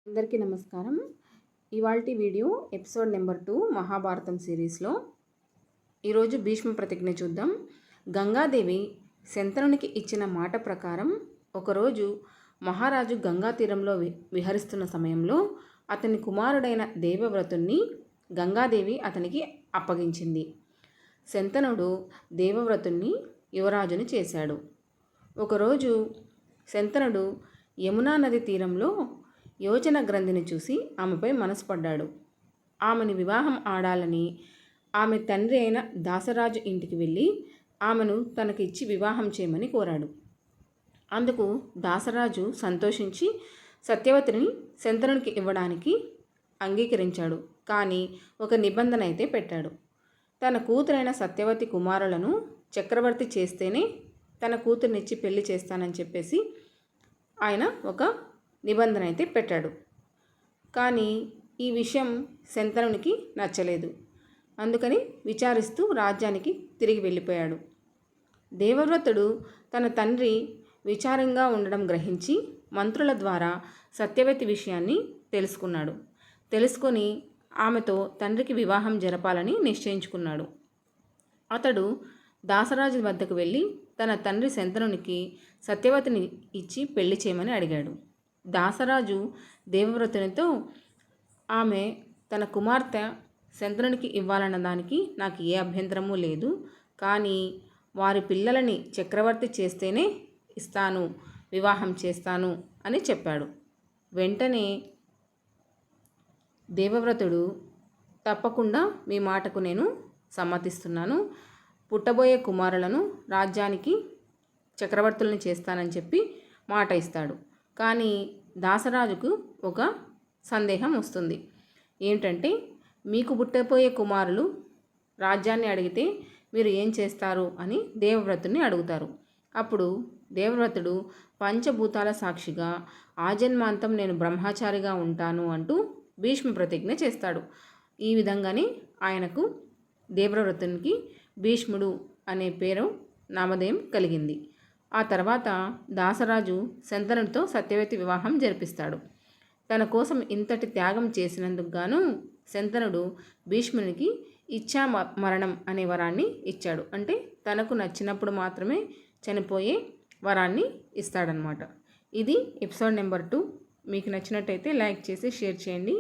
అందరికీ నమస్కారం. ఇవాల్టి వీడియో ఎపిసోడ్ నెంబర్ 2 మహాభారతం సిరీస్లో ఈరోజు భీష్మ ప్రతిజ్ఞ చూద్దాం. గంగాదేవి శంతనునికి ఇచ్చిన మాట ప్రకారం ఒకరోజు మహారాజు గంగా తీరంలో విహరిస్తున్న సమయంలో అతని కుమారుడైన దేవవ్రతుణ్ణి గంగాదేవి అతనికి అప్పగించింది. శంతనుడు దేవవ్రతుణ్ణి యువరాజుని చేశాడు. ఒకరోజు శంతనుడు యమునా నది తీరంలో యోచన గ్రంథిని చూసి ఆమెపై మనసు పడ్డాడు. ఆమెను వివాహం ఆడాలని ఆమె తండ్రి అయిన దాసరాజు ఇంటికి వెళ్ళి ఆమెను తనకి ఇచ్చి వివాహం చేయమని కోరాడు. అందుకు దాసరాజు సంతోషించి సత్యవతిని శంతనునికి ఇవ్వడానికి అంగీకరించాడు. కానీ ఒక నిబంధన అయితే పెట్టాడు. తన కూతురైన సత్యవతి కుమారులను చక్రవర్తి చేస్తేనే తన కూతుర్నిచ్చి పెళ్లి చేస్తానని చెప్పేసి ఆయన ఒక నిబంధన అయితే పెట్టాడు. కానీ ఈ విషయం శంతనునికి నచ్చలేదు. అందుకని విచారిస్తూ రాజ్యానికి తిరిగి వెళ్ళిపోయాడు. దేవవ్రతుడు తన తండ్రి విచారంగా ఉండడం గ్రహించి మంత్రుల ద్వారా సత్యవతి విషయాన్ని తెలుసుకున్నాడు. తెలుసుకొని ఆమెతో తండ్రికి వివాహం జరపాలని నిశ్చయించుకున్నాడు. అతడు దాసరాజు వద్దకు వెళ్ళి తన తండ్రి శంతనునికి సత్యవతిని ఇచ్చి పెళ్లి చేయమని అడిగాడు. దాసరాజు దేవవ్రతునితో ఆమె తన కుమార్తె శంతనునికి ఇవ్వాలన్న దానికి నాకు ఏ అభ్యంతరము లేదు, కానీ వారి పిల్లలని చక్రవర్తి చేస్తేనే ఇస్తాను, వివాహం చేస్తాను అని చెప్పాడు. వెంటనే దేవవ్రతుడు తప్పకుండా మీ మాటకు నేను సమ్మతిస్తున్నాను, పుట్టబోయే కుమారులను రాజ్యానికి చక్రవర్తులను చేస్తానని చెప్పి మాట ఇస్తాడు. కానీ దాసరాజుకు ఒక సందేహం వస్తుంది. ఏంటంటే, మీకు పుట్టబోయే కుమారులు రాజ్యాన్ని అడిగితే మీరు ఏం చేస్తారు అని దేవవ్రతుని అడుగుతారు. అప్పుడు దేవవ్రతుడు పంచభూతాల సాక్షిగా ఆజన్మాంతం నేను బ్రహ్మచారిగా ఉంటాను అంటూ భీష్మ ప్రతిజ్ఞ చేస్తాడు. ఈ విధంగానే ఆయనకు దేవవ్రతునికి భీష్ముడు అనే పేరు నామధేయం కలిగింది. ఆ తర్వాత దాసరాజు శంతనుడితో సత్యవతి వివాహం జరిపిస్తాడు. తన కోసం ఇంతటి త్యాగం చేసినందుకు గాను శంతనుడు భీష్మునికి ఇచ్ఛా మరణం అనే వరాన్ని ఇచ్చాడు. అంటే తనకు నచ్చినప్పుడు మాత్రమే చనిపోయే వరాన్ని ఇస్తాడనమాట. ఇది ఎపిసోడ్ నెంబర్ 2. మీకు నచ్చినట్టయితే లైక్ చేసి షేర్ చేయండి.